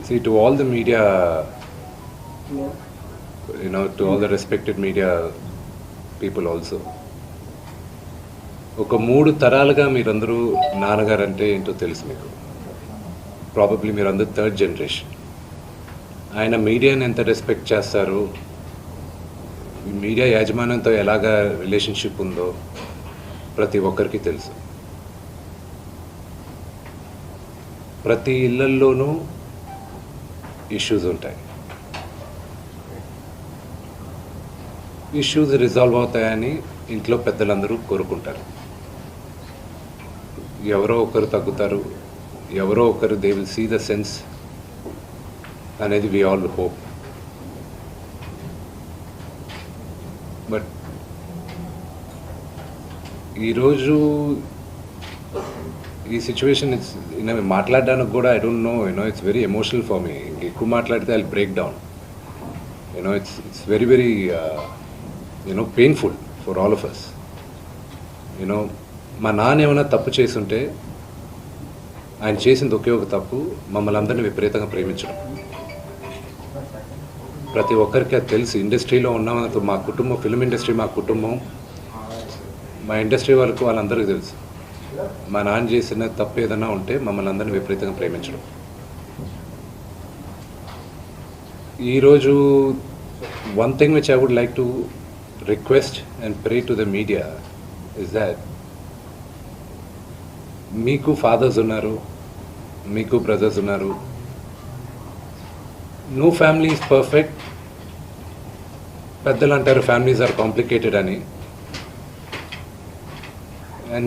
See, to all the media, to all the respected media people also, ఒక 3 తరాలుగా మీరందరూ నాన్నగారు అంటే ఏంటో తెలుసు మీకు. ప్రాబబ్లీ మీరందరూ థర్డ్ జనరేషన్. ఆయన మీడియాని ఎంత రెస్పెక్ట్ చేస్తారు, మీడియా యాజమాన్యంతో ఎలాగా రిలేషన్షిప్ ఉందో ప్రతి ఒక్కరికి తెలుసు. ప్రతి ఇళ్లల్లోనూ ఇష్యూస్ ఉంటాయి. ఇష్యూస్ రిజాల్వ్ అవుతాయని ఇంట్లో పెద్దలందరూ కోరుకుంటారు. ఎవరో ఒకరు తగ్గుతారు, ఎవరో ఒకరు they will see the sense అనేది వి ఆల్ హోప్. బట్ ఈరోజు ఈ సిచ్యువేషన్ మాట్లాడడానికి కూడా I don't know, it's very emotional for me. ఎక్కువ మాట్లాడితే I break down. It's very very painful for all of us. మా నాన్న ఏమైనా తప్పు చేసుంటే ఆయన చేసింది ఒకే ఒక తప్పు, మమ్మల్ని అందరినీ విపరీతంగా ప్రేమించడం. ప్రతి ఒక్కరికి అది తెలుసు. ఇండస్ట్రీలో ఉన్నామంటే మా కుటుంబం, ఫిల్మ్ ఇండస్ట్రీ మా కుటుంబం, మా ఇండస్ట్రీ వాళ్ళందరికీ తెలుసు. మా నాన్న చేసిన తప్పు ఏదైనా ఉంటే మమ్మల్ని అందరినీ విపరీతంగా ప్రేమించడం. ఈరోజు one thing which I would like to request and pray to the media is that మీకు ఫాదర్స్ ఉన్నారు, మీకు బ్రదర్స్ ఉన్నారు. No family is perfect. పెద్దలు అంటారు ఫ్యామిలీస్ ఆర్ కాంప్లికేటెడ్ అని.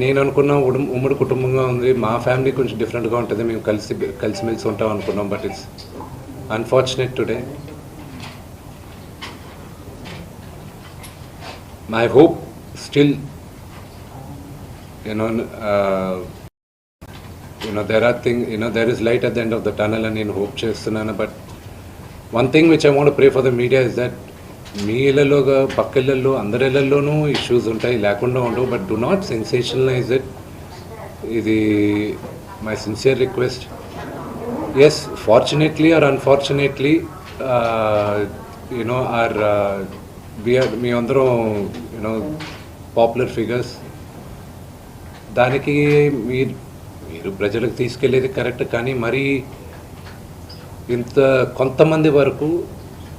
నేను అనుకున్నా ఉమ్మడి కుటుంబంగా ఉంది, మా ఫ్యామిలీ కొంచెం డిఫరెంట్గా ఉంటుంది, మేము కలిసిమెలిసి ఉంటాం అనుకున్నాం. But it's unfortunate today. My hope still there is light at the end of the tunnel అని నేను హోప్ చేస్తున్నాను. But one thing which I want pray for the media is that మీ ఇళ్లలోగా పక్క ఇళ్లలో అందరి ఇళ్లలోనూ ఇష్యూస్ ఉంటాయి, లేకుండా ఉండవు. But do not sensationalise it. ఇది my sincere request. Yes, fortunately or unfortunately మీ అందరం పాపులర్ ఫిగర్స్. దానికి మీరు ప్రజలకు తీసుకెళ్ళేది కరెక్ట్, కానీ మరి ఇంత కొంతమంది వరకు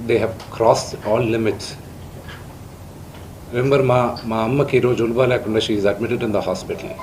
they have crossed all limits. Remember, మా అమ్మకి ఈరోజు ఉల్బా లేకుండా she is admitted in the hospital.